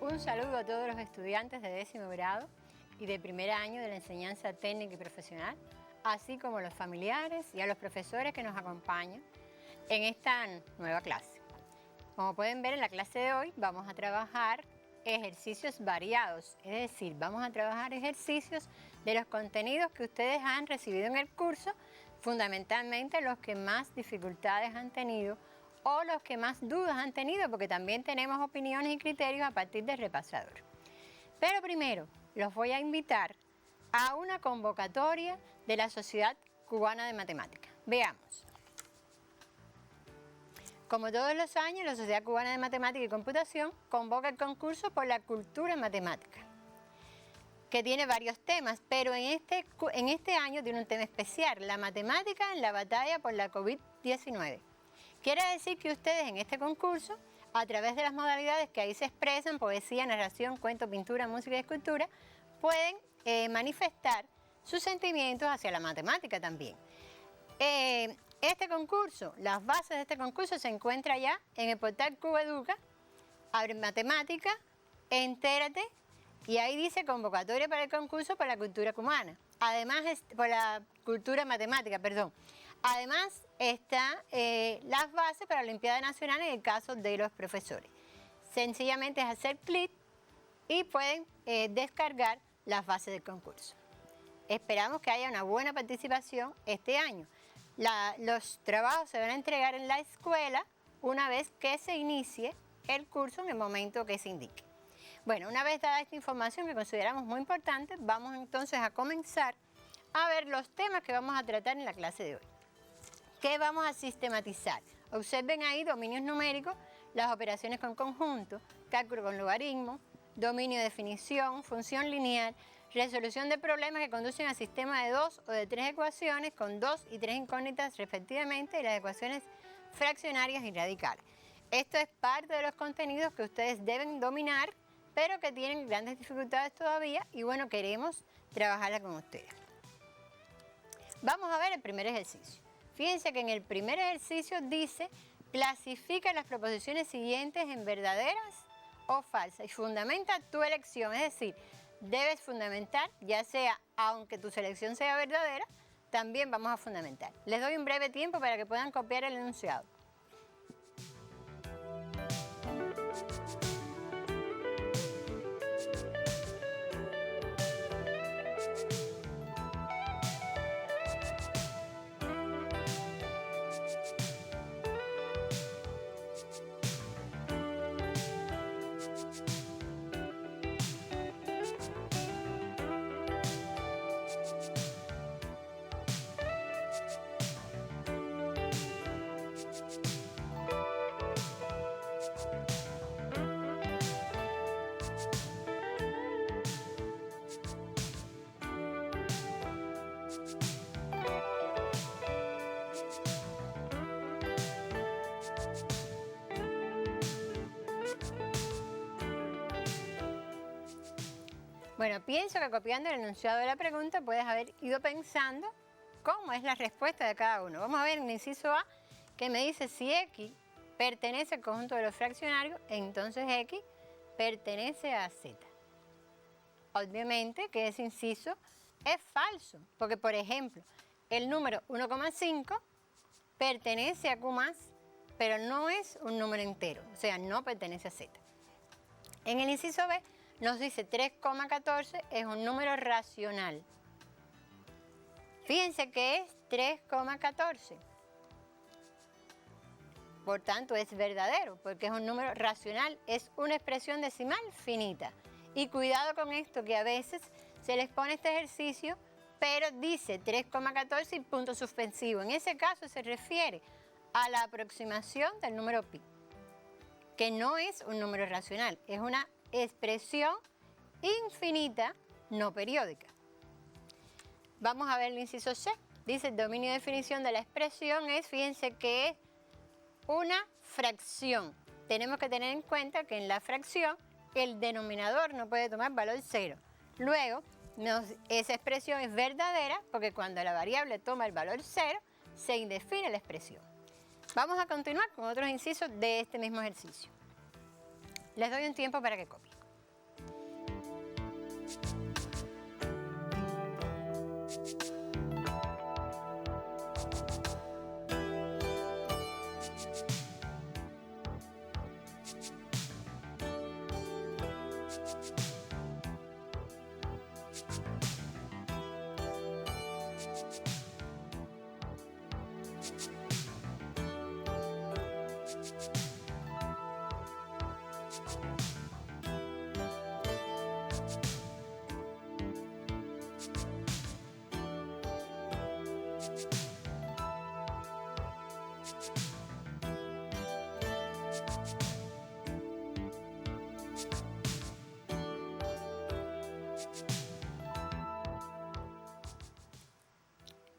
Un saludo a todos los estudiantes de 10º grado y de primer año de la enseñanza técnica y profesional, así como a los familiares y a los profesores que nos acompañan en esta nueva clase. Como pueden ver, en la clase de hoy vamos a trabajar ejercicios variados, es decir, vamos a trabajar ejercicios de los contenidos que ustedes han recibido en el curso, fundamentalmente los que más dificultades han tenido o los que más dudas han tenido, porque también tenemos opiniones y criterios a partir del repasador. Pero primero, los voy a invitar a una convocatoria de la Sociedad Cubana de Matemáticas. Veamos. Como todos los años, la Sociedad Cubana de Matemática y Computación convoca el concurso por la cultura matemática, que tiene varios temas, pero en este año tiene un tema especial: la matemática en la batalla por la COVID-19. Quiere decir que ustedes en este concurso, a través de las modalidades que ahí se expresan, poesía, narración, cuento, pintura, música y escultura, pueden manifestar sus sentimientos hacia la matemática también. Este concurso, las bases de este concurso se encuentran ya en el portal Cubaeduca. Abre matemática, entérate, y ahí dice convocatoria para el concurso por la cultura cubana. Además, por la cultura matemática, perdón. Además está las bases para la Olimpiada Nacional en el caso de los profesores. Sencillamente es hacer clic y pueden descargar las bases del concurso. Esperamos que haya una buena participación este año. Los trabajos se van a entregar en la escuela una vez que se inicie el curso, en el momento que se indique. Bueno, una vez dada esta información que consideramos muy importante, vamos entonces a comenzar a ver los temas que vamos a tratar en la clase de hoy. ¿Qué vamos a sistematizar? Observen ahí dominios numéricos, las operaciones con conjunto, cálculo con logaritmo, dominio de definición, función lineal, resolución de problemas que conducen al sistema de 2 o de 3 ecuaciones con 2 y 3 incógnitas respectivamente, y las ecuaciones fraccionarias y radicales. Esto es parte de los contenidos que ustedes deben dominar, pero que tienen grandes dificultades todavía y bueno, queremos trabajarla con ustedes. Vamos a ver el primer ejercicio. Fíjense que en el primer ejercicio dice: clasifica las proposiciones siguientes en verdaderas o falsas y fundamenta tu elección. Es decir, debes fundamentar, ya sea aunque tu selección sea verdadera, también vamos a fundamentar. Les doy un breve tiempo para que puedan copiar el enunciado. Bueno, pienso que copiando el enunciado de la pregunta puedes haber ido pensando cómo es la respuesta de cada uno. Vamos a ver en el inciso A, que me dice: si X pertenece al conjunto de los fraccionarios, entonces X pertenece a Z. Obviamente que ese inciso es falso, porque por ejemplo, el número 1,5 pertenece a Q+, pero no es un número entero, o sea, no pertenece a Z. En el inciso B nos dice 3,14 es un número racional. Fíjense que es 3,14. Por tanto, es verdadero, porque es un número racional, es una expresión decimal finita. Y cuidado con esto, que a veces se les pone este ejercicio, pero dice 3,14 y punto suspensivo. En ese caso se refiere a la aproximación del número pi, que no es un número racional, es una expresión infinita no periódica. Vamos a ver el inciso C. Dice: el dominio de definición de la expresión es, fíjense que es una fracción. Tenemos que tener en cuenta que en la fracción el denominador no puede tomar valor 0. Luego, esa expresión es verdadera porque cuando la variable toma el valor 0, se indefine la expresión. Vamos a continuar con otros incisos de este mismo ejercicio. Les doy un tiempo para que copien.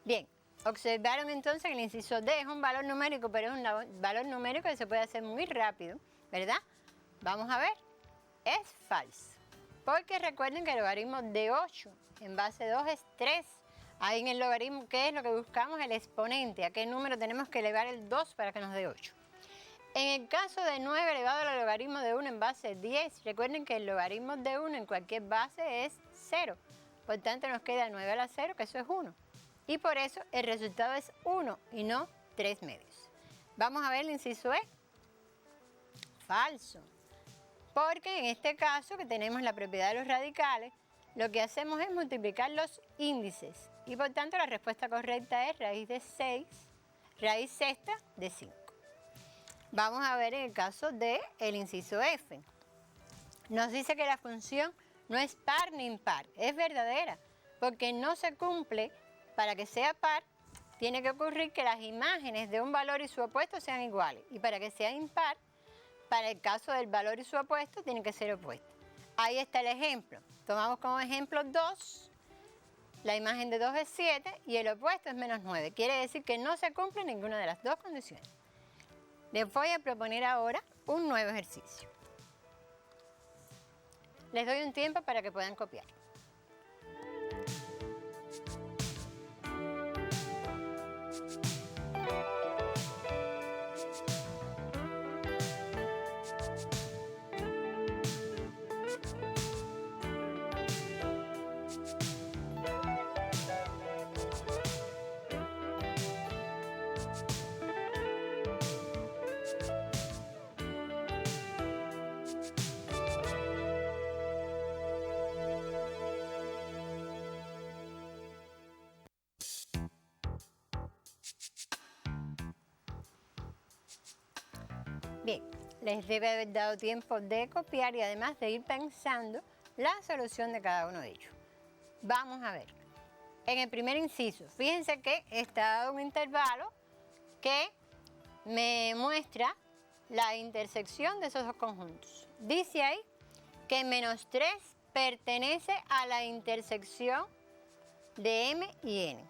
Bien, observaron entonces que el inciso D es un valor numérico, pero es un valor numérico que se puede hacer muy rápido, ¿verdad? Vamos a ver, es falso. Porque recuerden que el logaritmo de 8 en base 2 es 3. Ahí en el logaritmo, ¿qué es lo que buscamos? El exponente. ¿A qué número tenemos que elevar el 2 para que nos dé 8? En el caso de 9 elevado al logaritmo de 1 en base 10, recuerden que el logaritmo de 1 en cualquier base es 0. Por tanto, nos queda 9 a la 0, que eso es 1. Y por eso el resultado es 1 y no 3 medios. Vamos a ver el inciso E. Falso. Porque en este caso, que tenemos la propiedad de los radicales, lo que hacemos es multiplicar los índices. Y por tanto, la respuesta correcta es raíz de 6, raíz sexta de 5. Vamos a ver en el caso del inciso F. Nos dice que la función no es par ni impar, es verdadera, porque no se cumple. Para que sea par, tiene que ocurrir que las imágenes de un valor y su opuesto sean iguales. Y para que sea impar, para el caso del valor y su opuesto, tiene que ser opuesto. Ahí está el ejemplo. Tomamos como ejemplo 2, la imagen de 2 es 7 y el opuesto es menos 9. Quiere decir que no se cumple ninguna de las dos condiciones. Les voy a proponer ahora un nuevo ejercicio. Les doy un tiempo para que puedan copiar. Bien, les debe haber dado tiempo de copiar y además de ir pensando la solución de cada uno de ellos. Vamos a ver. En el primer inciso, fíjense que está dado un intervalo que me muestra la intersección de esos dos conjuntos. Dice ahí que menos 3 pertenece a la intersección de M y N.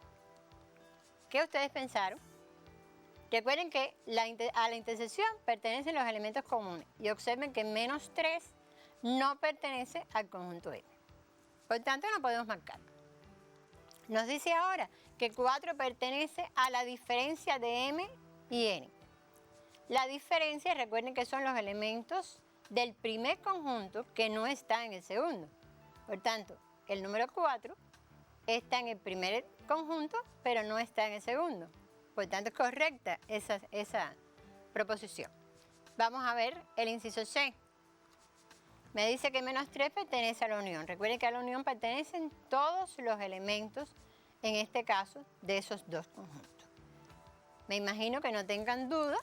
¿Qué ustedes pensaron? Recuerden que a la intersección pertenecen los elementos comunes y observen que menos 3 no pertenece al conjunto M. Por tanto, no podemos marcarlo. Nos dice ahora que 4 pertenece a la diferencia de M y N. La diferencia, recuerden que son los elementos del primer conjunto que no está en el segundo. Por tanto, el número 4 está en el primer conjunto, pero no está en el segundo. Por tanto, es correcta esa proposición. Vamos a ver el inciso C. Me dice que menos 3 pertenece a la unión. Recuerden que a la unión pertenecen todos los elementos, en este caso, de esos dos conjuntos. Me imagino que no tengan duda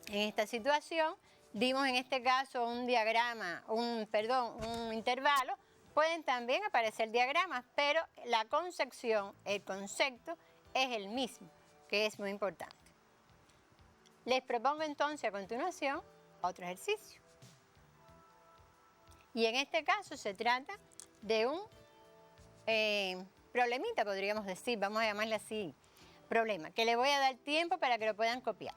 en esta situación. Dimos en este caso un intervalo. Pueden también aparecer diagramas, pero la concepción, el concepto es el mismo, que es muy importante. Les propongo entonces a continuación otro ejercicio. Y en este caso se trata de un problemita, podríamos decir, vamos a llamarle así, problema, que le voy a dar tiempo para que lo puedan copiar.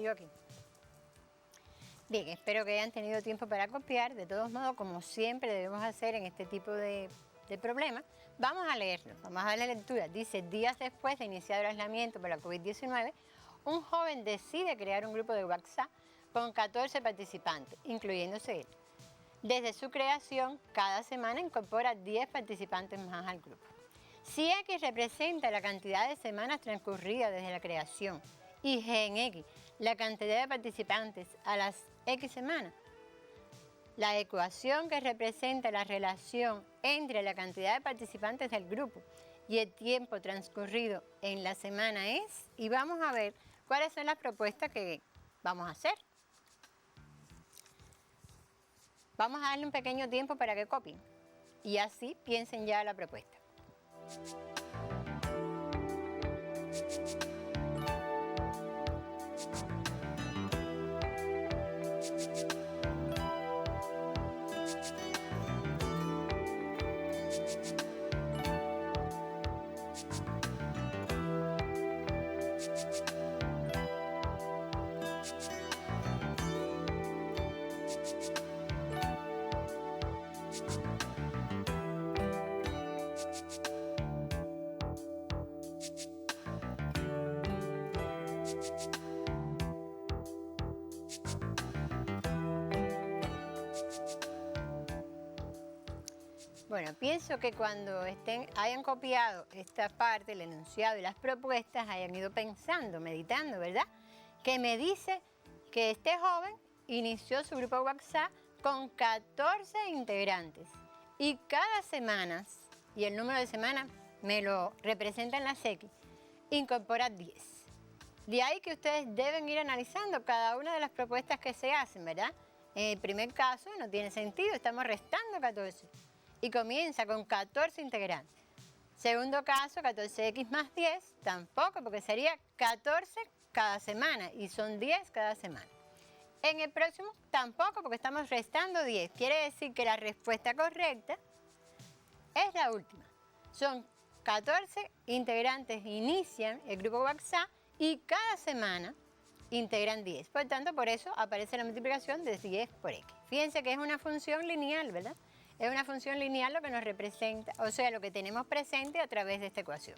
sigo aquí. Bien, espero que hayan tenido tiempo para copiar. De todos modos, como siempre debemos hacer en este tipo de problemas, vamos a leerlo. Vamos a ver la lectura. Dice, días después de iniciar el aislamiento por la COVID-19, un joven decide crear un grupo de WhatsApp con 14 participantes, incluyéndose él. Desde su creación, cada semana incorpora 10 participantes más al grupo. Si X representa la cantidad de semanas transcurridas desde la creación y G en X la cantidad de participantes a las X semanas, la ecuación que representa la relación entre la cantidad de participantes del grupo y el tiempo transcurrido en la semana es, y vamos a ver cuáles son las propuestas que vamos a hacer. Vamos a darle un pequeño tiempo para que copien y así piensen ya la propuesta. Bueno, pienso que cuando hayan copiado esta parte, el enunciado y las propuestas, hayan ido pensando, meditando, ¿verdad? Que me dice que este joven inició su grupo WhatsApp con 14 integrantes y cada semana, y el número de semanas me lo representan las X, incorpora 10. De ahí que ustedes deben ir analizando cada una de las propuestas que se hacen, ¿verdad? En el primer caso no tiene sentido, estamos restando 14. Y comienza con 14 integrantes. Segundo caso, 14x más 10, tampoco, porque sería 14 cada semana y son 10 cada semana. En el próximo, tampoco, porque estamos restando 10. Quiere decir que la respuesta correcta es la última. Son 14 integrantes inician el grupo WhatsApp y cada semana integran 10. Por tanto, por eso aparece la multiplicación de 10 por x. Fíjense que es una función lineal, ¿verdad? Es una función lineal lo que nos representa, o sea, lo que tenemos presente a través de esta ecuación.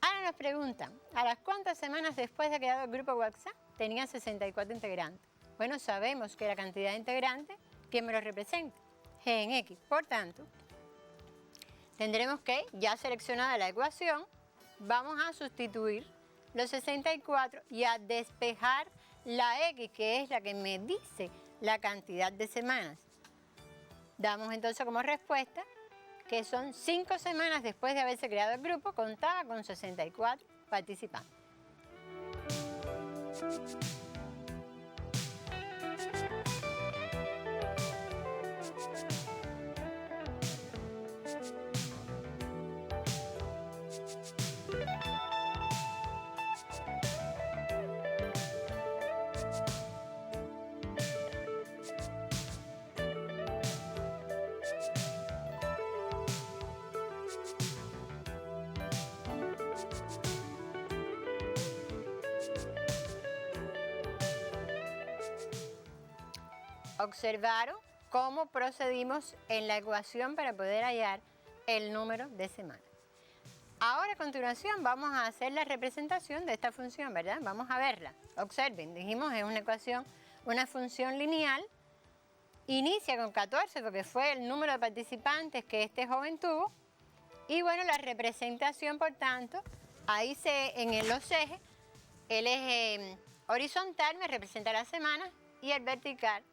Ahora nos preguntan, ¿a las cuántas semanas después de creado el grupo WhatsApp tenía 64 integrantes? Bueno, sabemos que la cantidad de integrantes, ¿quién me lo representa? G en X. Por tanto, tendremos que, ya seleccionada la ecuación, vamos a sustituir los 64 y a despejar la X, que es la que me dice la cantidad de semanas. Damos entonces como respuesta que son 5 semanas después de haberse creado el grupo, contaba con 64 participantes. Observaron cómo procedimos en la ecuación para poder hallar el número de semanas. Ahora a continuación vamos a hacer la representación de esta función, ¿verdad? Vamos a verla. Observen, dijimos es una ecuación, una función lineal. Inicia con 14 porque fue el número de participantes que este joven tuvo. Y bueno, la representación, por tanto, ahí en los ejes, el eje horizontal me representa las semanas y el vertical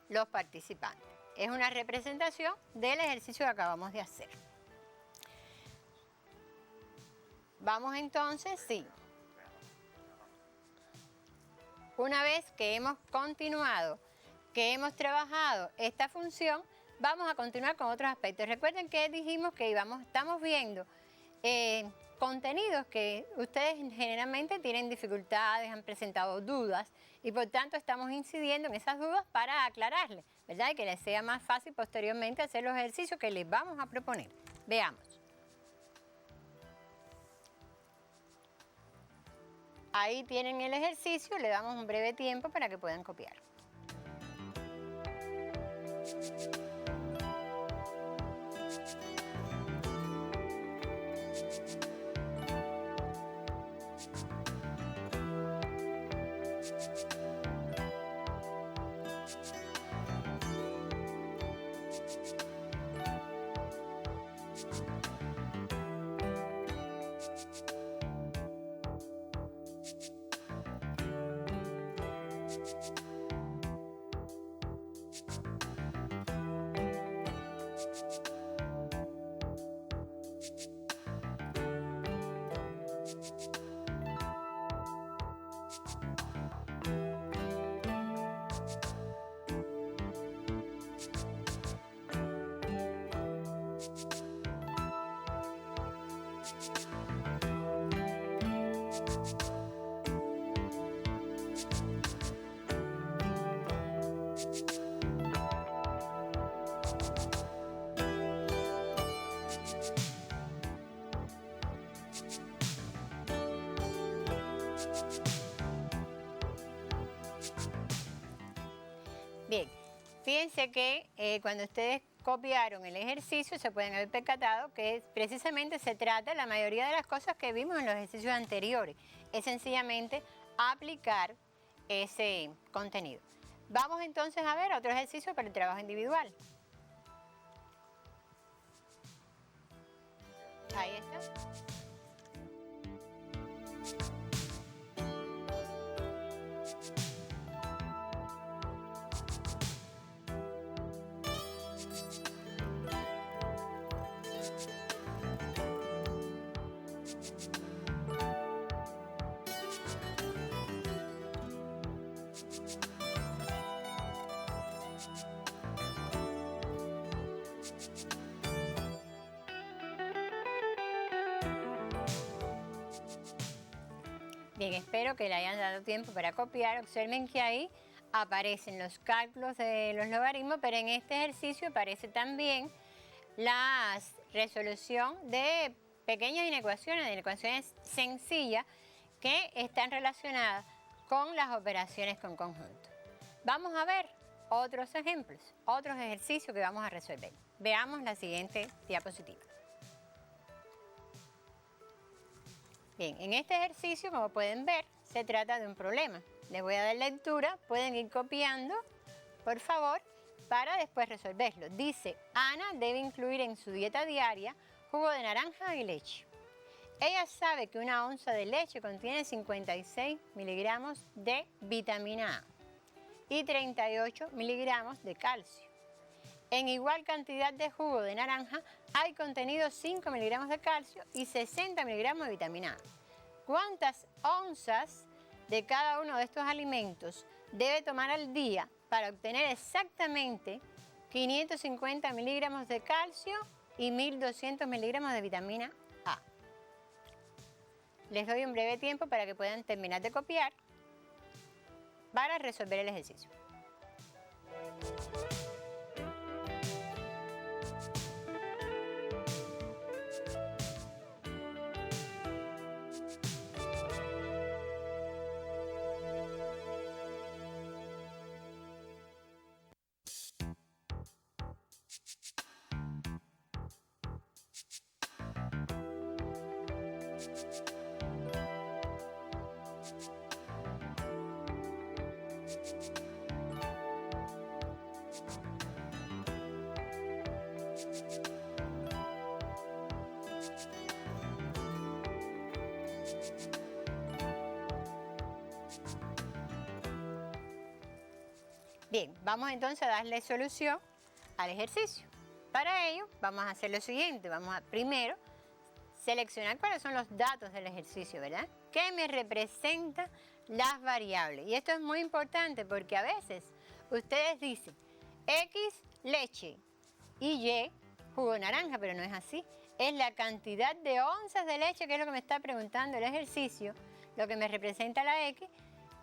los participantes. Es una representación del ejercicio que acabamos de hacer. Vamos entonces, sí. Una vez que hemos continuado, que hemos trabajado esta función, vamos a continuar con otros aspectos. Recuerden que dijimos que estamos viendo contenidos que ustedes generalmente tienen dificultades, han presentado dudas y por tanto estamos incidiendo en esas dudas para aclararles, ¿verdad? Y que les sea más fácil posteriormente hacer los ejercicios que les vamos a proponer. Veamos. Ahí tienen el ejercicio, le damos un breve tiempo para que puedan copiar. Bien, fíjense que cuando ustedes copiaron el ejercicio se pueden haber percatado que precisamente se trata de la mayoría de las cosas que vimos en los ejercicios anteriores. Es sencillamente aplicar ese contenido. Vamos entonces a ver otro ejercicio para el trabajo individual. Ahí está. Bien, espero que le hayan dado tiempo para copiar. Observen que ahí aparecen los cálculos de los logaritmos, pero en este ejercicio aparece también la resolución de pequeñas inecuaciones, de ecuaciones sencillas que están relacionadas con las operaciones con conjunto. Vamos a ver otros ejemplos, otros ejercicios que vamos a resolver. Veamos la siguiente diapositiva. Bien, en este ejercicio, como pueden ver, se trata de un problema. Les voy a dar lectura, pueden ir copiando, por favor, para después resolverlo. Dice, Ana debe incluir en su dieta diaria jugo de naranja y leche. Ella sabe que una onza de leche contiene 56 miligramos de vitamina A y 38 miligramos de calcio. En igual cantidad de jugo de naranja hay contenido 5 miligramos de calcio y 60 miligramos de vitamina A. ¿Cuántas onzas de cada uno de estos alimentos debe tomar al día para obtener exactamente 550 miligramos de calcio y 1200 miligramos de vitamina A? Les doy un breve tiempo para que puedan terminar de copiar para resolver el ejercicio. Bien, vamos entonces a darle solución al ejercicio. Para ello vamos a hacer lo siguiente, vamos a primero seleccionar cuáles son los datos del ejercicio, ¿verdad? ¿Qué me representa las variables? Y esto es muy importante porque a veces ustedes dicen X leche y Y jugo de naranja, pero no es así. Es la cantidad de onzas de leche, que es lo que me está preguntando el ejercicio, lo que me representa la X,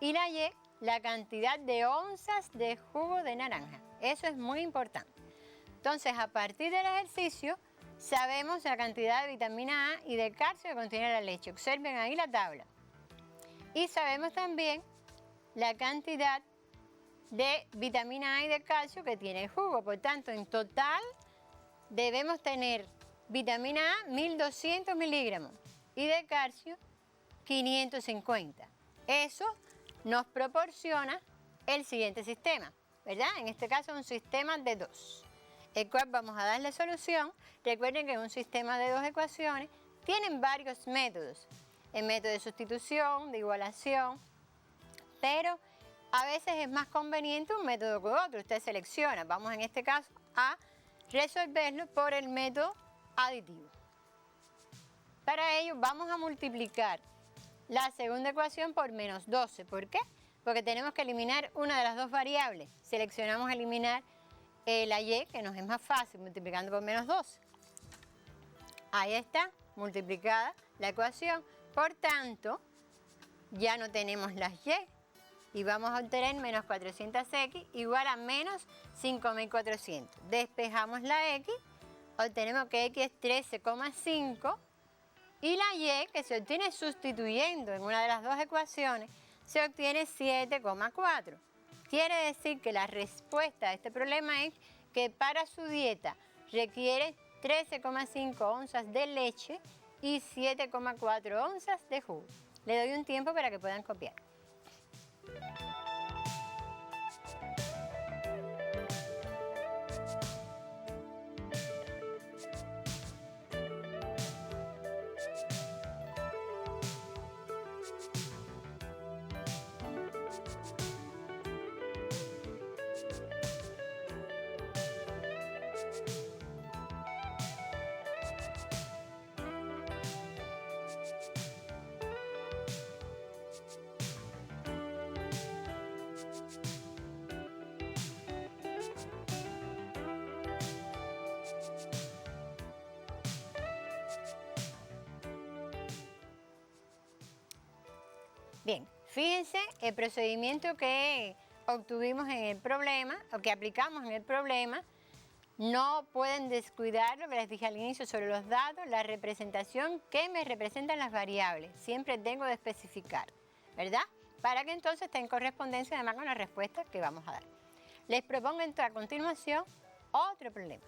y la Y, la cantidad de onzas de jugo de naranja. Eso es muy importante. Entonces, a partir del ejercicio, sabemos la cantidad de vitamina A y de calcio que contiene la leche. Observen ahí la tabla. Y sabemos también la cantidad de vitamina A y de calcio que tiene el jugo. Por tanto, en total debemos tener vitamina A 1200 miligramos y de calcio 550. Eso nos proporciona el siguiente sistema, ¿verdad? En este caso un sistema de 2, el cual vamos a darle solución. Recuerden que un sistema de 2 ecuaciones tienen varios métodos, el método de sustitución, de igualación, pero a veces es más conveniente un método que otro. Usted selecciona. Vamos en este caso a resolverlo por el método aditivo. Para ello vamos a multiplicar la segunda ecuación por menos 12. ¿Por qué? Porque tenemos que eliminar una de las dos variables. Seleccionamos eliminar la y, que nos es más fácil, multiplicando por menos 12. Ahí está, multiplicada la ecuación. Por tanto, ya no tenemos las y. Y vamos a obtener menos 400x igual a menos 5400. Despejamos la x, obtenemos que x es 13,5 y la y, que se obtiene sustituyendo en una de las dos ecuaciones, se obtiene 7,4. Quiere decir que la respuesta a este problema es que para su dieta requiere 13,5 onzas de leche y 7,4 onzas de jugo. Le doy un tiempo para que puedan copiar. Bien, fíjense el procedimiento que obtuvimos en el problema, o que aplicamos en el problema. No pueden descuidar lo que les dije al inicio sobre los datos, la representación que me representan las variables. Siempre tengo de especificar, ¿verdad? Para que entonces esté en correspondencia además con la respuesta que vamos a dar. Les propongo entonces a continuación otro problema.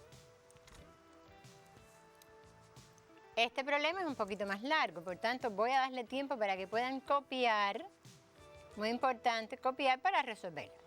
Este problema es un poquito más largo, por tanto voy a darle tiempo para que puedan copiar. Muy importante, copiar para resolverlo.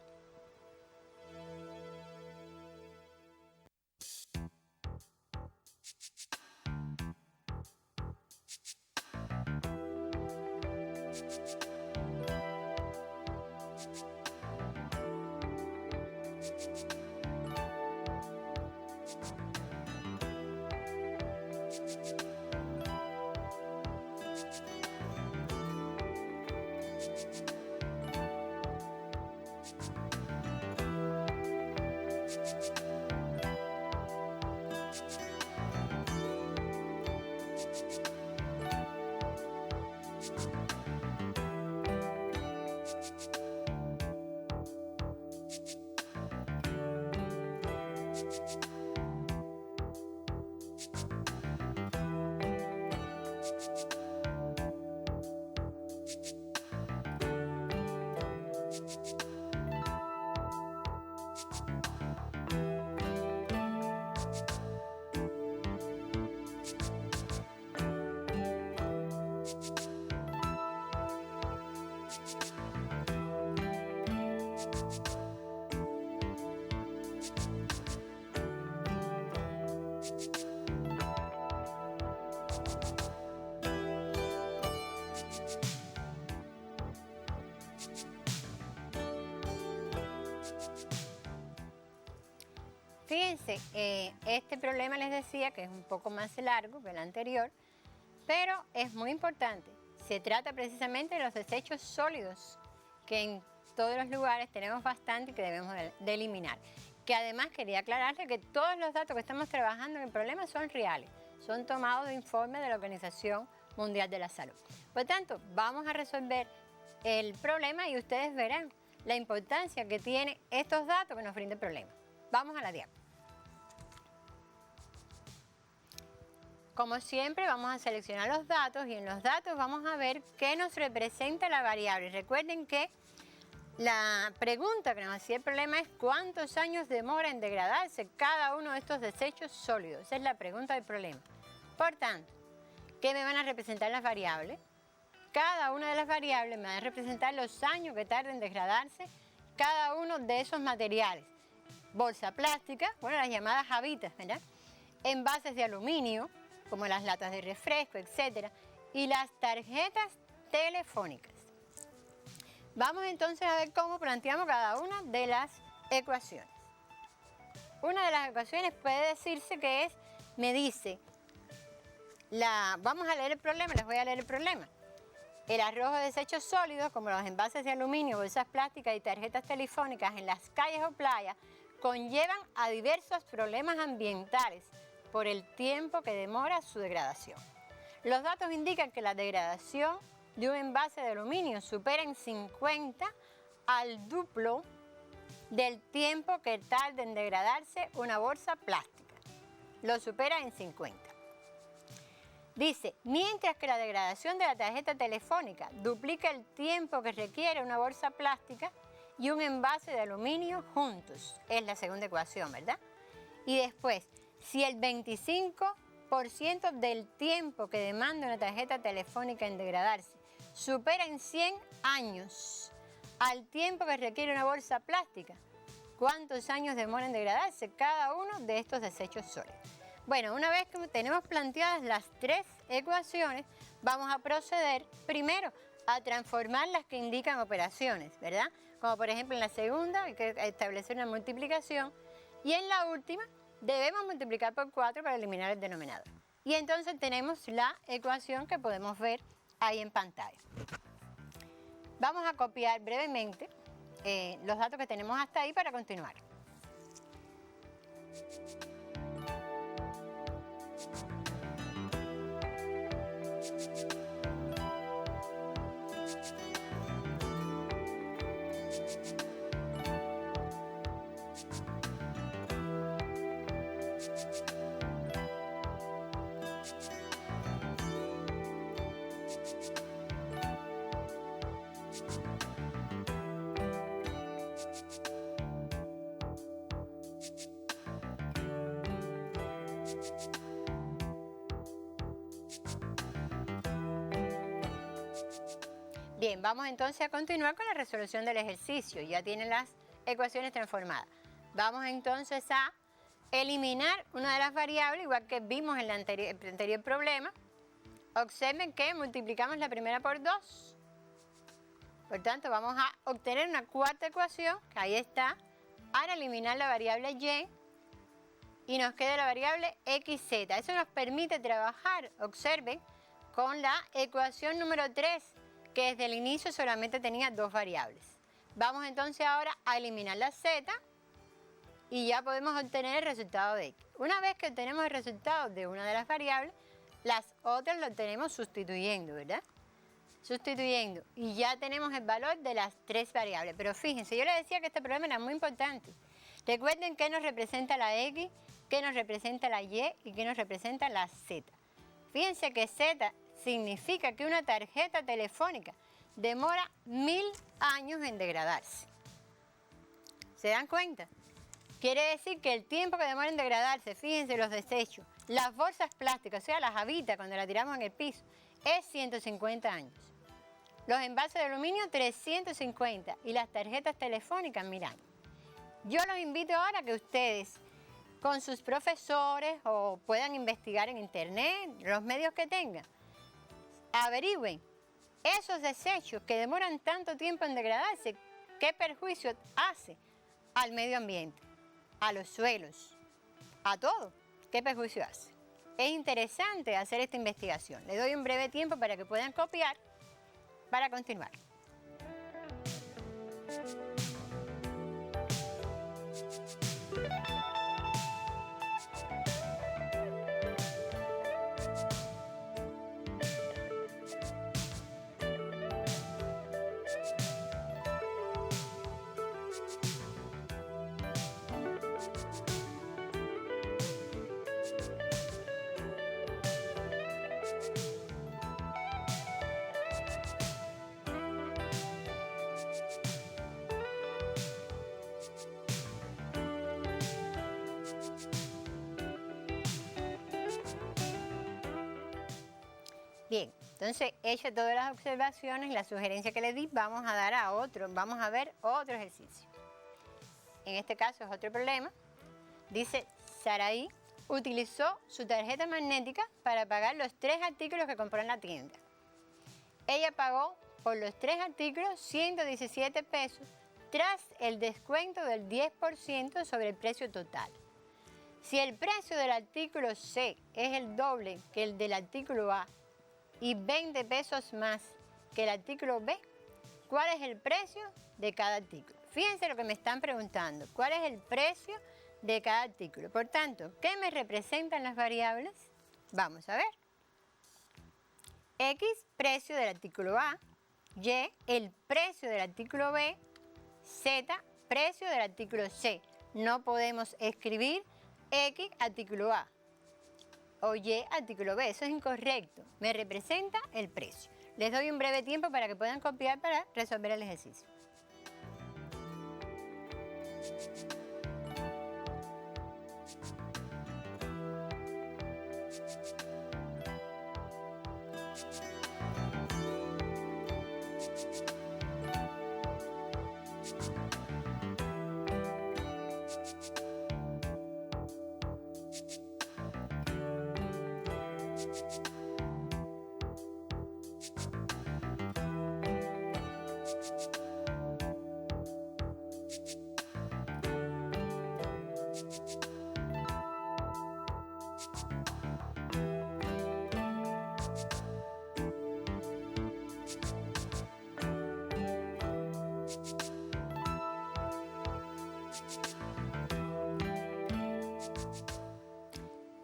Fíjense, este problema les decía que es un poco más largo que el anterior, pero es muy importante. Se trata precisamente de los desechos sólidos, que en todos los lugares tenemos bastante y que debemos de eliminar. Que además quería aclararles que todos los datos que estamos trabajando en el problema son reales, son tomados de informes de la Organización Mundial de la Salud. Por tanto, vamos a resolver el problema y ustedes verán la importancia que tiene estos datos que nos brinda el problema. Vamos a la diapositiva. Como siempre, vamos a seleccionar los datos y en los datos vamos a ver qué nos representa la variable. Recuerden que la pregunta que nos hacía el problema es ¿cuántos años demora en degradarse cada uno de estos desechos sólidos? Esa es la pregunta del problema. Por tanto, ¿qué me van a representar las variables? Cada una de las variables me va a representar los años que tarda en degradarse cada uno de esos materiales. Bolsa plástica, bueno, las llamadas habitas, ¿verdad? Envases de aluminio, como las latas de refresco, etc. Y las tarjetas telefónicas. Vamos entonces a ver cómo planteamos cada una de las ecuaciones. Una de las ecuaciones puede decirse que es, me dice, vamos a leer el problema, les voy a leer el problema. El arrojo de desechos sólidos, como los envases de aluminio, bolsas plásticas y tarjetas telefónicas en las calles o playas, conllevan a diversos problemas ambientales por el tiempo que demora su degradación. Los datos indican que la degradación de un envase de aluminio supera en 50 al duplo del tiempo que tarda en degradarse una bolsa plástica. Lo supera en 50. Dice, mientras que la degradación de la tarjeta telefónica duplica el tiempo que requiere una bolsa plástica y un envase de aluminio juntos. Es la segunda ecuación, ¿verdad? Y después, si el 25% del tiempo que demanda una tarjeta telefónica en degradarse supera en 100 años al tiempo que requiere una bolsa plástica, ¿cuántos años demora en degradarse cada uno de estos desechos sólidos? Bueno, una vez que tenemos planteadas las tres ecuaciones, vamos a proceder primero a transformar las que indican operaciones, ¿verdad? Como por ejemplo en la segunda hay que establecer una multiplicación y en la última debemos multiplicar por 4 para eliminar el denominador. Y entonces tenemos la ecuación que podemos ver ahí en pantalla. Vamos a copiar brevemente los datos que tenemos hasta ahí para continuar. Bien, vamos entonces a continuar con la resolución del ejercicio. Ya tienen las ecuaciones transformadas. Vamos entonces a eliminar una de las variables, igual que vimos en el anterior problema. Observen que multiplicamos la primera por 2. Por tanto, vamos a obtener una cuarta ecuación, que ahí está, para eliminar la variable y y nos queda la variable xz. Eso nos permite trabajar, observen, con la ecuación número 3, que desde el inicio solamente tenía dos variables. Vamos entonces ahora a eliminar la z y ya podemos obtener el resultado de x. Una vez que obtenemos el resultado de una de las variables, las otras lo obtenemos sustituyendo, ¿verdad? Sustituyendo. Y ya tenemos el valor de las tres variables. Pero fíjense, yo les decía que este problema era muy importante. Recuerden qué nos representa la x, qué nos representa la y qué nos representa la z. Fíjense que z significa que una tarjeta telefónica demora 1000 años en degradarse. ¿Se dan cuenta? Quiere decir que el tiempo que demora en degradarse, fíjense los desechos, las bolsas plásticas, o sea, las habitas cuando las tiramos en el piso, es 150 años. Los envases de aluminio, 350 y las tarjetas telefónicas, 1000 años. Yo los invito ahora a que ustedes, con sus profesores o puedan investigar en internet, los medios que tengan, averigüen esos desechos que demoran tanto tiempo en degradarse, qué perjuicio hace al medio ambiente, a los suelos, a todo, qué perjuicio hace. Es interesante hacer esta investigación. Les doy un breve tiempo para que puedan copiar para continuar. Bien, entonces, hecho todas las observaciones, la sugerencia que le di, vamos a ver otro ejercicio. En este caso es otro problema. Dice, Saraí utilizó su tarjeta magnética para pagar los 3 artículos que compró en la tienda. Ella pagó por los 3 artículos 117 pesos tras el descuento del 10% sobre el precio total. Si el precio del artículo C es el doble que el del artículo A y 20 pesos más que el artículo B, ¿cuál es el precio de cada artículo? Fíjense lo que me están preguntando. ¿Cuál es el precio de cada artículo? Por tanto, ¿qué me representan las variables? Vamos a ver. X, precio del artículo A. Y, el precio del artículo B. Z, precio del artículo C. No podemos escribir X, artículo A. O Y, artículo B. Eso es incorrecto. Me representa el precio. Les doy un breve tiempo para que puedan copiar para resolver el ejercicio.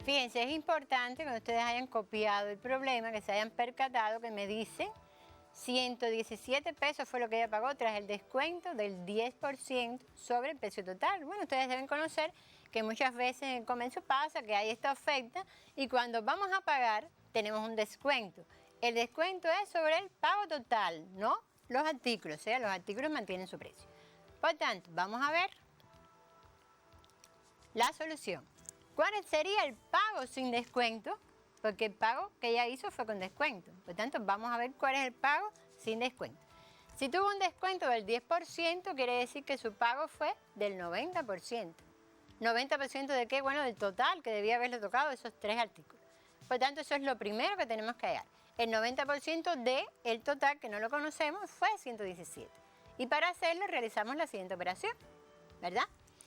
Fíjense, es importante que ustedes hayan copiado el problema, que se hayan percatado que me dice 117 pesos fue lo que ella pagó tras el descuento del 10% sobre el precio total. Bueno, ustedes deben conocer que muchas veces en el comercio pasa que hay esta oferta y cuando vamos a pagar tenemos un descuento. El descuento es sobre el pago total, no los artículos, o sea, los artículos mantienen su precio. Por tanto, vamos a ver la solución. ¿Cuál sería el pago sin descuento? Porque el pago que ella hizo fue con descuento. Por tanto, vamos a ver cuál es el pago sin descuento. Si tuvo un descuento del 10%, quiere decir que su pago fue del 90%. ¿90% de qué? Bueno, del total que debía haberle tocado esos 3 artículos. Por tanto, eso es lo primero que tenemos que hallar. El 90% del total, que no lo conocemos, fue 117. Y para hacerlo, realizamos la siguiente operación, ¿verdad?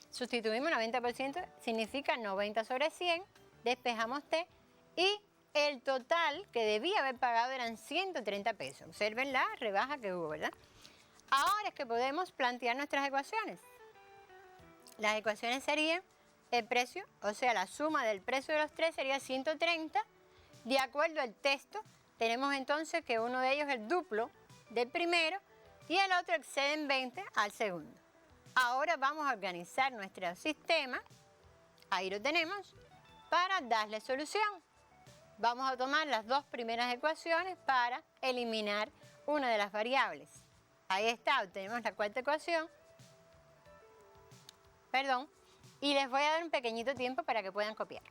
Sustituimos 90%, significa 90 sobre 100, despejamos T y el total que debía haber pagado eran 130 pesos. Observen la rebaja que hubo, ¿verdad? Ahora es que podemos plantear nuestras ecuaciones. Las ecuaciones serían el precio, o sea, la suma del precio de los 3 sería 130. De acuerdo al texto, tenemos entonces que uno de ellos es el duplo del primero y el otro excede en 20 al segundo. Ahora vamos a organizar nuestro sistema, ahí lo tenemos, para darle solución. Vamos a tomar las 2 primeras ecuaciones para eliminar una de las variables. Ahí está, obtenemos la cuarta ecuación. Y les voy a dar un pequeñito tiempo para que puedan copiar.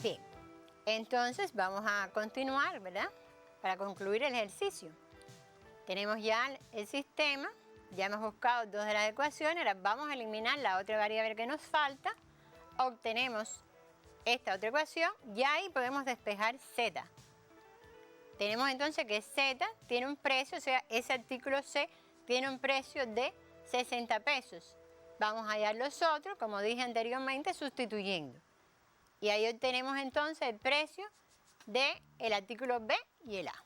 Bien, entonces vamos a continuar, ¿verdad? Para concluir el ejercicio. Tenemos ya el sistema, ya hemos buscado 2 de las ecuaciones, ahora vamos a eliminar la otra variable que nos falta, obtenemos esta otra ecuación y ahí podemos despejar Z. Tenemos entonces que Z tiene un precio, o sea, ese artículo C tiene un precio de 60 pesos. Vamos a hallar los otros, como dije anteriormente, sustituyendo. Y ahí obtenemos entonces el precio del artículo B y el A.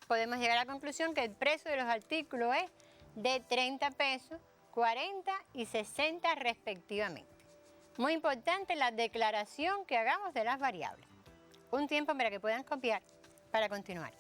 Podemos llegar a la conclusión que el precio de los artículos es de 30 pesos, 40 y 60 respectivamente. Muy importante la declaración que hagamos de las variables. Un tiempo para que puedan copiar para continuar.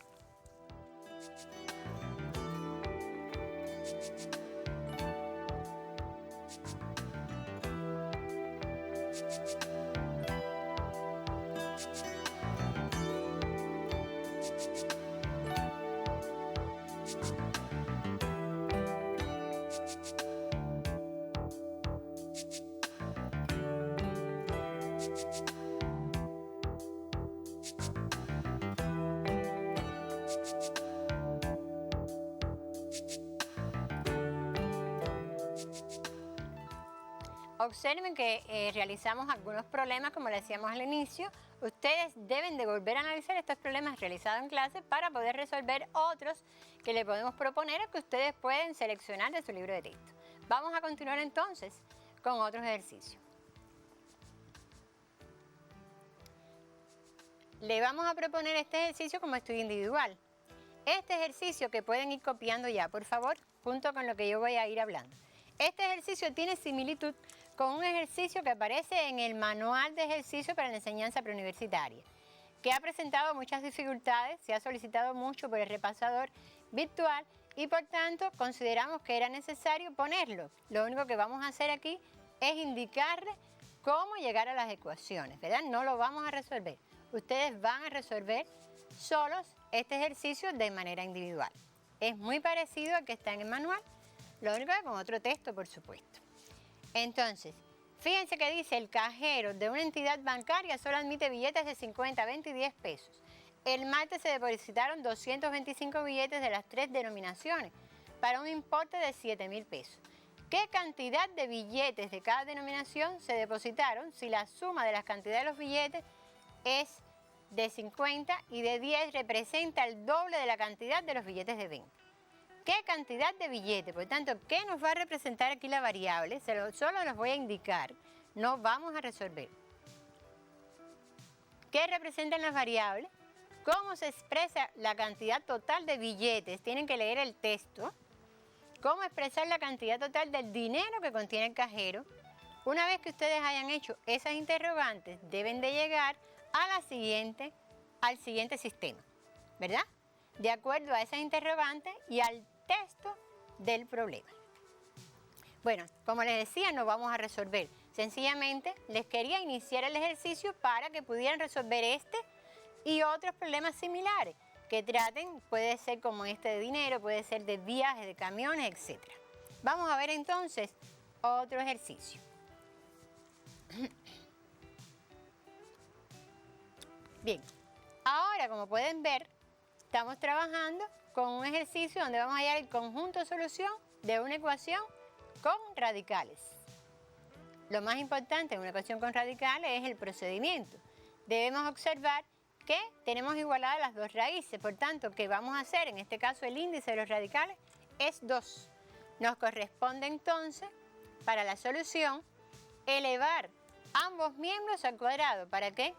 Observen que realizamos algunos problemas, como le decíamos al inicio. Ustedes deben de volver a analizar estos problemas realizados en clase para poder resolver otros que le podemos proponer o que ustedes pueden seleccionar de su libro de texto. Vamos a continuar entonces con otros ejercicios. Le vamos a proponer este ejercicio como estudio individual. Este ejercicio que pueden ir copiando ya, por favor, junto con lo que yo voy a ir hablando. Este ejercicio tiene similitud con un ejercicio que aparece en el manual de ejercicio para la enseñanza preuniversitaria, que ha presentado muchas dificultades, se ha solicitado mucho por el repasador virtual y por tanto consideramos que era necesario ponerlo. Lo único que vamos a hacer aquí es indicarle cómo llegar a las ecuaciones, ¿verdad? No lo vamos a resolver. Ustedes van a resolver solos este ejercicio de manera individual. Es muy parecido al que está en el manual, lo único que con otro texto, por supuesto. Entonces, fíjense que dice: el cajero de una entidad bancaria solo admite billetes de 50, 20 y 10 pesos. El martes se depositaron 225 billetes de las 3 denominaciones para un importe de 7.000 pesos. ¿Qué cantidad de billetes de cada denominación se depositaron si la suma de las cantidades de los billetes es de 50 y de 10 representa el doble de la cantidad de los billetes de 20? ¿Qué cantidad de billetes? Por tanto, ¿qué nos va a representar aquí la variable? Solo los voy a indicar, no vamos a resolver. ¿Qué representan las variables? ¿Cómo se expresa la cantidad total de billetes? Tienen que leer el texto. ¿Cómo expresar la cantidad total del dinero que contiene el cajero? Una vez que ustedes hayan hecho esas interrogantes, deben de llegar al siguiente sistema, ¿verdad? De acuerdo a esas interrogantes y al texto del problema. Bueno, como les decía, no vamos a resolver. Sencillamente les quería iniciar el ejercicio para que pudieran resolver este y otros problemas similares que traten, puede ser como este de dinero, puede ser de viajes, de camiones, etc. Vamos a ver entonces otro ejercicio. Bien, ahora como pueden ver, estamos trabajando con un ejercicio donde vamos a hallar el conjunto de solución de una ecuación con radicales. Lo más importante en una ecuación con radicales es el procedimiento. Debemos observar que tenemos igualadas las dos raíces, por tanto, ¿qué vamos a hacer? En este caso el índice de los radicales es 2. Nos corresponde entonces, para la solución, elevar ambos miembros al cuadrado. ¿Para qué?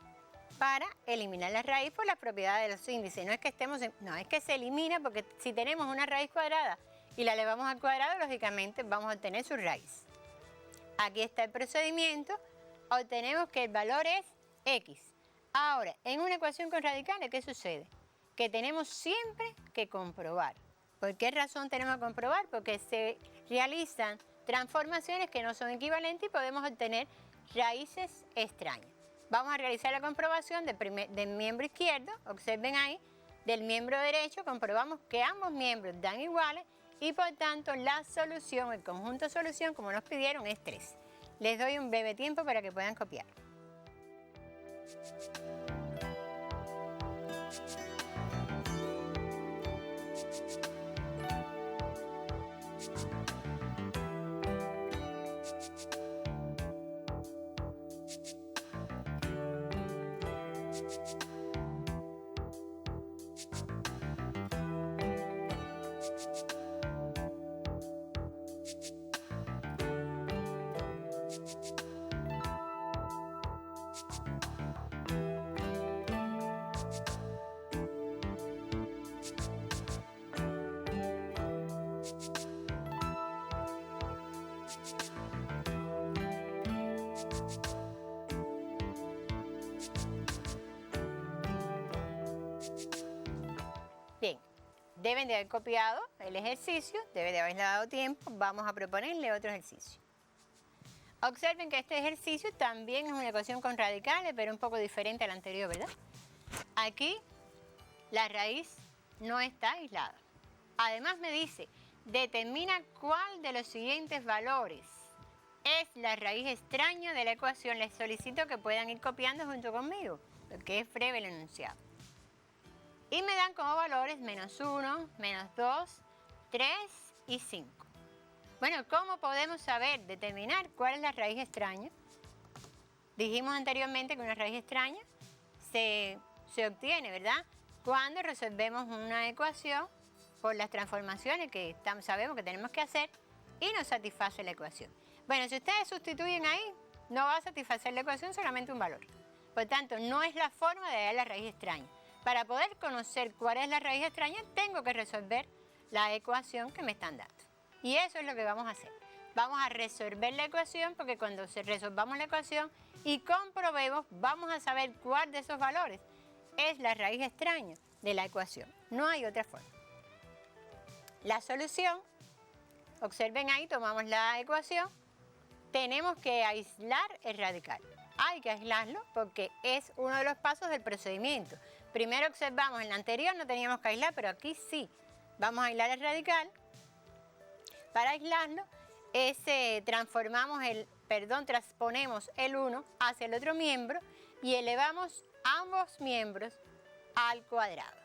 Para eliminar la raíz por las propiedades de los índices. No es que se elimina, porque si tenemos una raíz cuadrada y la elevamos al cuadrado, lógicamente vamos a obtener su raíz. Aquí está el procedimiento. Obtenemos que el valor es x. Ahora, en una ecuación con radicales, ¿qué sucede? Que tenemos siempre que comprobar. ¿Por qué razón tenemos que comprobar? Porque se realizan transformaciones que no son equivalentes y podemos obtener raíces extrañas. Vamos a realizar la comprobación del miembro izquierdo, observen ahí, del miembro derecho, comprobamos que ambos miembros dan iguales y por tanto la solución, el conjunto de solución, como nos pidieron, es 3. Les doy un breve tiempo para que puedan copiar. deben de haber copiado el ejercicio, debe de haberle dado tiempo, vamos a proponerle otro ejercicio. Observen que este ejercicio también es una ecuación con radicales, pero un poco diferente al anterior, ¿verdad? Aquí la raíz no está aislada. Además me dice, determina cuál de los siguientes valores es la raíz extraña de la ecuación. Les solicito que puedan ir copiando junto conmigo, porque es breve el enunciado. Y me dan como valores -1, -2, 3 y 5. Bueno, ¿cómo podemos saber, determinar cuál es la raíz extraña? Dijimos anteriormente que una raíz extraña se obtiene, ¿verdad?, cuando resolvemos una ecuación por las transformaciones que sabemos que tenemos que hacer y nos satisface la ecuación. Bueno, si ustedes sustituyen ahí, no va a satisfacer la ecuación, solamente un valor. Por tanto, no es la forma de hallar la raíz extraña. Para poder conocer cuál es la raíz extraña, tengo que resolver la ecuación que me están dando. Y eso es lo que vamos a hacer. Vamos a resolver la ecuación, porque cuando resolvamos la ecuación y comprobemos, vamos a saber cuál de esos valores es la raíz extraña de la ecuación. No hay otra forma. La solución, observen ahí, tomamos la ecuación, tenemos que aislar el radical. Hay que aislarlo porque es uno de los pasos del procedimiento. Primero observamos, en la anterior no teníamos que aislar, pero aquí sí. Vamos a aislar el radical. Para aislarlo, transponemos el 1 hacia el otro miembro y elevamos ambos miembros al cuadrado.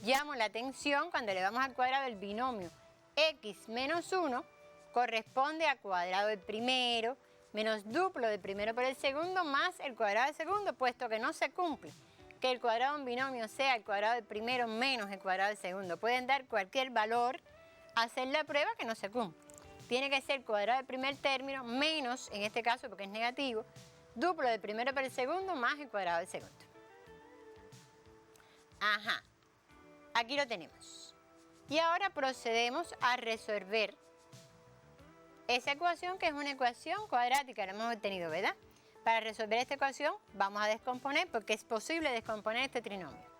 Llamo la atención cuando elevamos al cuadrado el binomio x menos 1 corresponde al cuadrado del primero menos duplo del primero por el segundo más el cuadrado del segundo, puesto que no se cumple que el cuadrado de un binomio sea el cuadrado del primero menos el cuadrado del segundo. Pueden dar cualquier valor, hacer la prueba que no se cumple. Tiene que ser el cuadrado del primer término menos, en este caso porque es negativo, duplo del primero por el segundo más el cuadrado del segundo. Ajá, aquí lo tenemos. Y ahora procedemos a resolver esa ecuación, que es una ecuación cuadrática, la hemos obtenido, ¿verdad? Para resolver esta ecuación vamos a descomponer, porque es posible descomponer este trinomio.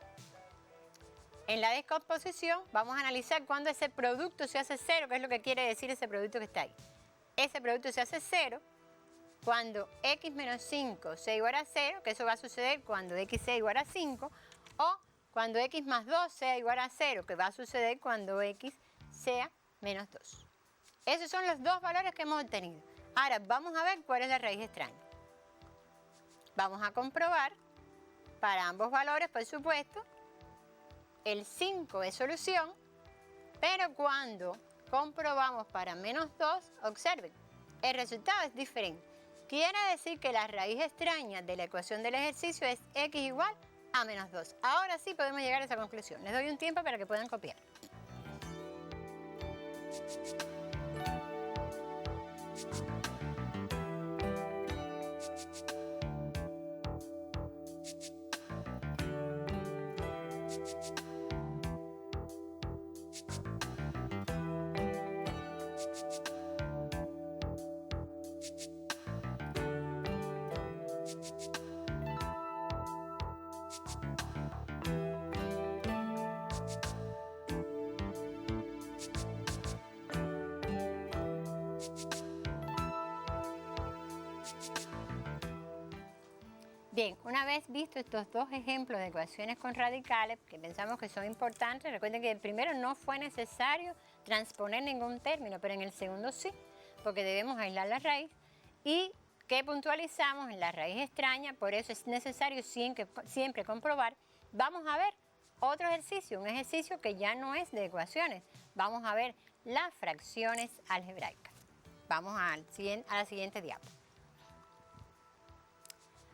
En la descomposición vamos a analizar cuándo ese producto se hace cero, qué es lo que quiere decir ese producto que está ahí. Ese producto se hace cero cuando x menos 5 sea igual a 0, que eso va a suceder cuando x sea igual a 5, o cuando x más 2 sea igual a 0, que va a suceder cuando x sea menos 2. Esos son los dos valores que hemos obtenido. Ahora vamos a ver cuál es la raíz extraña. Vamos a comprobar para ambos valores, por supuesto. El 5 es solución, pero cuando comprobamos para menos 2, observen, el resultado es diferente. Quiere decir que la raíz extraña de la ecuación del ejercicio es x igual a menos 2. Ahora sí podemos llegar a esa conclusión. Les doy un tiempo para que puedan copiar. Bien, una vez visto estos dos ejemplos de ecuaciones con radicales, que pensamos que son importantes, recuerden que en el primero no fue necesario transponer ningún término, pero en el segundo sí, porque debemos aislar la raíz, y que puntualizamos en la raíz extraña, por eso es necesario siempre comprobar. Vamos a ver otro ejercicio, un ejercicio que ya no es de ecuaciones, vamos a ver las fracciones algebraicas. Vamos a la siguiente diapo.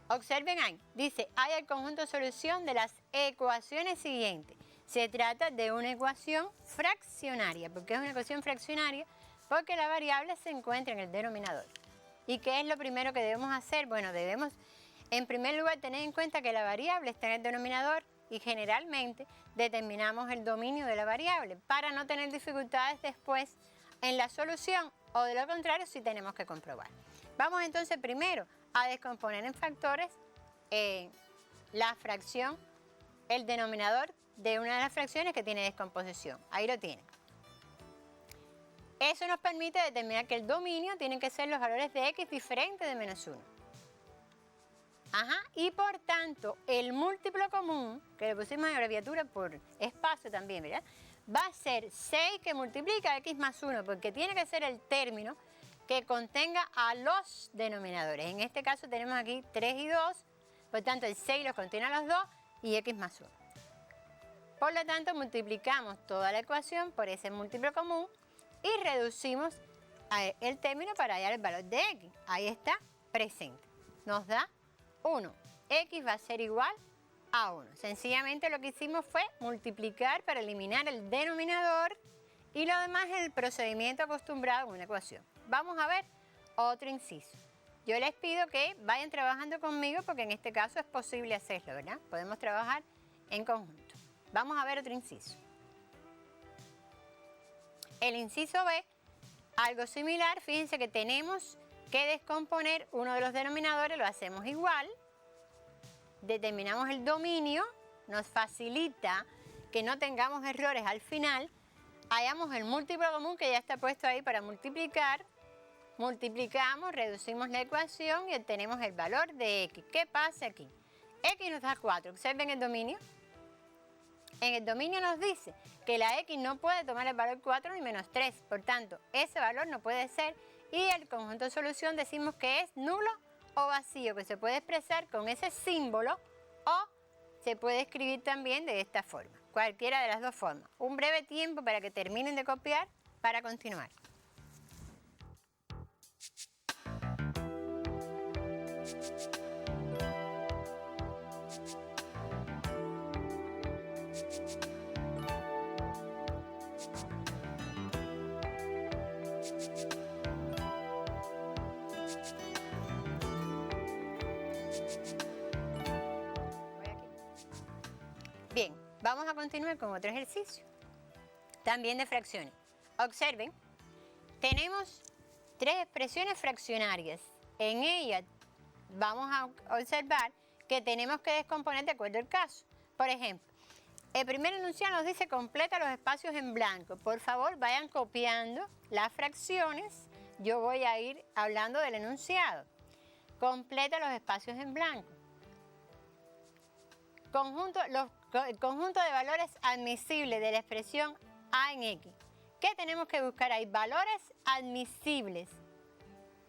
Observen ahí, dice, hay el conjunto de solución de las ecuaciones siguientes. Se trata de una ecuación fraccionaria. ¿Por qué es una ecuación fraccionaria? Porque la variable se encuentra en el denominador. ¿Y qué es lo primero que debemos hacer? Bueno, debemos, en primer lugar, tener en cuenta que la variable está en el denominador y generalmente determinamos el dominio de la variable para no tener dificultades después en la solución, o de lo contrario si tenemos que comprobar. Vamos entonces primero a descomponer en factores la fracción, el denominador de una de las fracciones que tiene descomposición. Ahí lo tienen. Eso nos permite determinar que el dominio tiene que ser los valores de x diferentes de menos 1. Ajá, y por tanto, el múltiplo común, que le pusimos en abreviatura por espacio también, ¿verdad? Va a ser 6 que multiplica x más 1, porque tiene que ser el término que contenga a los denominadores. En este caso tenemos aquí 3 y 2, por tanto el 6 los contiene a los 2 y x más 1. Por lo tanto, multiplicamos toda la ecuación por ese múltiplo común y reducimos el término para hallar el valor de x. Ahí está, presente. Nos da 1. X va a ser igual a 1. Sencillamente lo que hicimos fue multiplicar para eliminar el denominador y lo demás es el procedimiento acostumbrado en una ecuación. Vamos a ver otro inciso. Yo les pido que vayan trabajando conmigo porque en este caso es posible hacerlo, ¿verdad? Podemos trabajar en conjunto. Vamos a ver otro inciso. El inciso B, algo similar, fíjense que tenemos que descomponer uno de los denominadores, lo hacemos igual, determinamos el dominio, nos facilita que no tengamos errores al final, hallamos el múltiplo común que ya está puesto ahí para multiplicar, multiplicamos, reducimos la ecuación y obtenemos el valor de x. ¿Qué pasa aquí? X nos da 4, observen el dominio. En el dominio nos dice que la x no puede tomar el valor 4 ni menos 3, por tanto, ese valor no puede ser y el conjunto de solución decimos que es nulo o vacío, que se puede expresar con ese símbolo o se puede escribir también de esta forma, cualquiera de las dos formas. Un breve tiempo para que terminen de copiar para continuar. Bien, vamos a continuar con otro ejercicio, también de fracciones. Observen, tenemos 3 expresiones fraccionarias. En ellas vamos a observar que tenemos que descomponer de acuerdo al caso. Por ejemplo, el primer enunciado nos dice completa los espacios en blanco. Por favor, vayan copiando las fracciones. Yo voy a ir hablando del enunciado. Completa los espacios en blanco. El conjunto de valores admisibles de la expresión a en x. ¿Qué tenemos que buscar ahí? Valores admisibles.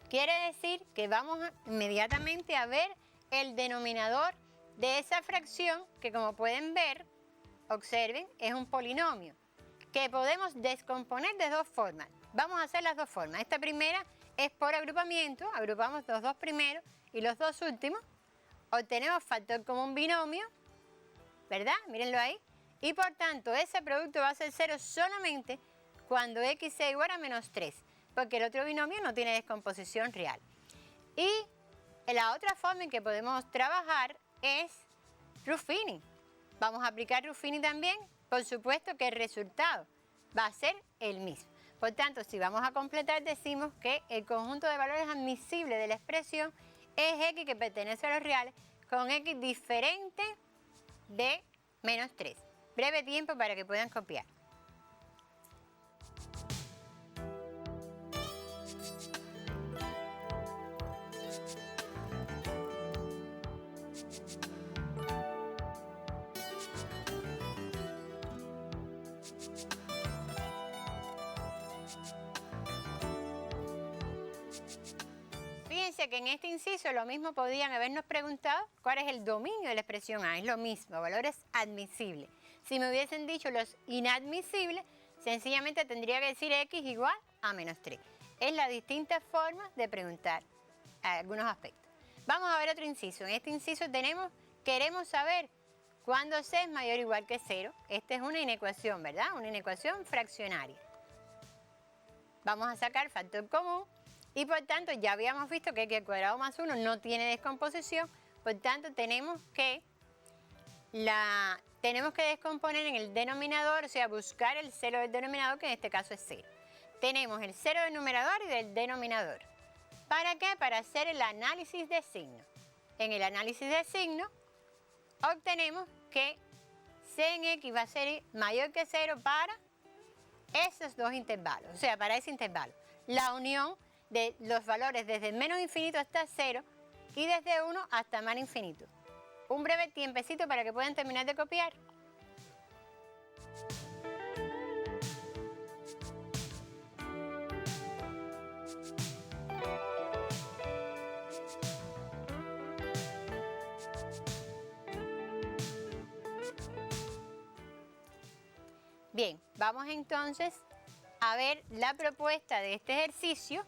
Quiere decir que vamos inmediatamente a ver el denominador de esa fracción que, como pueden ver, observen, es un polinomio que podemos descomponer de dos formas. Vamos a hacer las dos formas. Esta primera es por agrupamiento, agrupamos los dos primeros y los dos últimos. Obtenemos factor común binomio, ¿verdad? Mírenlo ahí. Y por tanto, ese producto va a ser 0 solamente cuando x sea igual a menos 3, porque el otro binomio no tiene descomposición real. Y la otra forma en que podemos trabajar es Ruffini. Vamos a aplicar Ruffini también, por supuesto que el resultado va a ser el mismo. Por tanto, si vamos a completar, decimos que el conjunto de valores admisibles de la expresión es x que pertenece a los reales con x diferente de menos 3. Breve tiempo para que puedan copiar. Fíjense que en este inciso lo mismo podían habernos preguntado cuál es el dominio de la expresión A. Es lo mismo, valores admisibles. Si me hubiesen dicho los inadmisibles, sencillamente tendría que decir x igual a menos 3. Es la distinta forma de preguntar algunos aspectos. Vamos a ver otro inciso. En este inciso queremos saber cuándo c es mayor o igual que 0. Esta es una inecuación, ¿verdad? Una inecuación fraccionaria. Vamos a sacar factor común. Y por tanto, ya habíamos visto que x al cuadrado más 1 no tiene descomposición, por tanto tenemos que descomponer en el denominador, o sea, buscar el cero del denominador, que en este caso es 0. Tenemos el cero del numerador y del denominador. ¿Para qué? Para hacer el análisis de signo. En el análisis de signo obtenemos que C en X va a ser mayor que 0 para esos dos intervalos, o sea, para ese intervalo. La unión de los valores desde menos infinito hasta 0 y desde 1 hasta más infinito. Un breve tiempecito para que puedan terminar de copiar. Bien, vamos entonces a ver la propuesta de este ejercicio,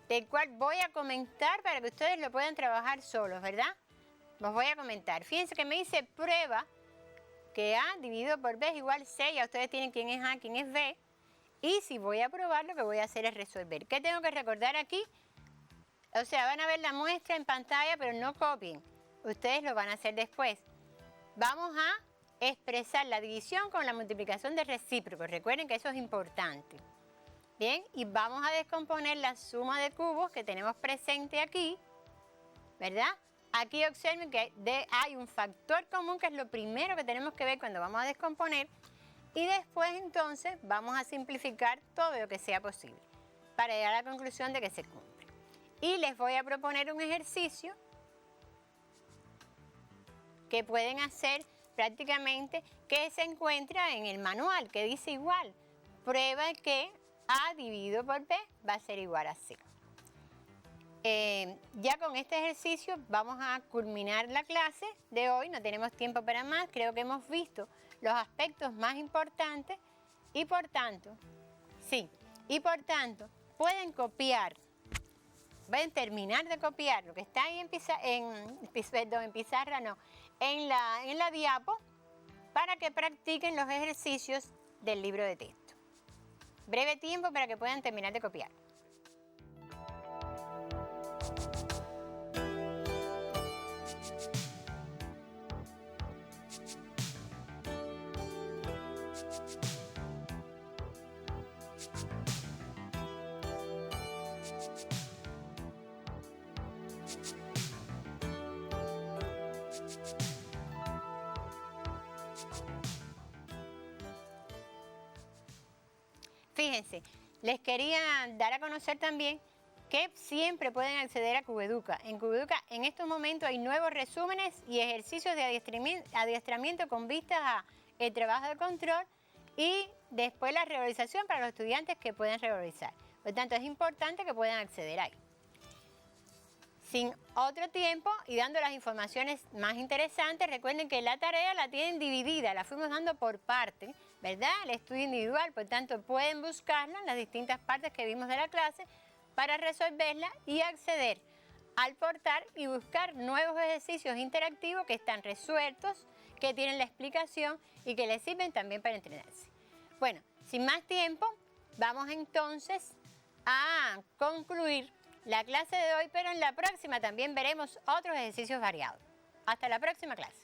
del cual voy a comentar para que ustedes lo puedan trabajar solos, ¿verdad? Los voy a comentar. Fíjense que me dice prueba que A dividido por B es igual C, ya ustedes tienen quién es A, quién es B. Y si voy a probar, lo que voy a hacer es resolver. ¿Qué tengo que recordar aquí? O sea, van a ver la muestra en pantalla, pero no copien. Ustedes lo van a hacer después. Vamos a expresar la división con la multiplicación de recíprocos. Recuerden que eso es importante. Bien, y vamos a descomponer la suma de cubos que tenemos presente aquí, ¿verdad? Aquí observen que hay un factor común que es lo primero que tenemos que ver cuando vamos a descomponer, y después entonces vamos a simplificar todo lo que sea posible para llegar a la conclusión de que se cumple. Y les voy a proponer un ejercicio que pueden hacer prácticamente, que se encuentra en el manual, que dice igual, prueba que A dividido por B va a ser igual a C. Ya con este ejercicio vamos a culminar la clase de hoy, no tenemos tiempo para más, creo que hemos visto los aspectos más importantes y por tanto, pueden copiar, pueden terminar de copiar lo que está ahí en pizarra, no, en la diapo, para que practiquen los ejercicios del libro de texto. Breve tiempo para que puedan terminar de copiar. Fíjense, les quería dar a conocer también que siempre pueden acceder a Cubeduca. En Cubeduca en estos momentos hay nuevos resúmenes y ejercicios de adiestramiento con vistas a el trabajo de control y después la revalorización para los estudiantes que pueden revalorizar. Por lo tanto, es importante que puedan acceder ahí. Sin otro tiempo y dando las informaciones más interesantes, recuerden que la tarea la tienen dividida, la fuimos dando por parte, ¿verdad? El estudio individual, por tanto pueden buscarla en las distintas partes que vimos de la clase para resolverla y acceder al portal y buscar nuevos ejercicios interactivos que están resueltos, que tienen la explicación y que les sirven también para entrenarse. Bueno, sin más tiempo, vamos entonces a concluir la clase de hoy, pero en la próxima también veremos otros ejercicios variados. Hasta la próxima clase.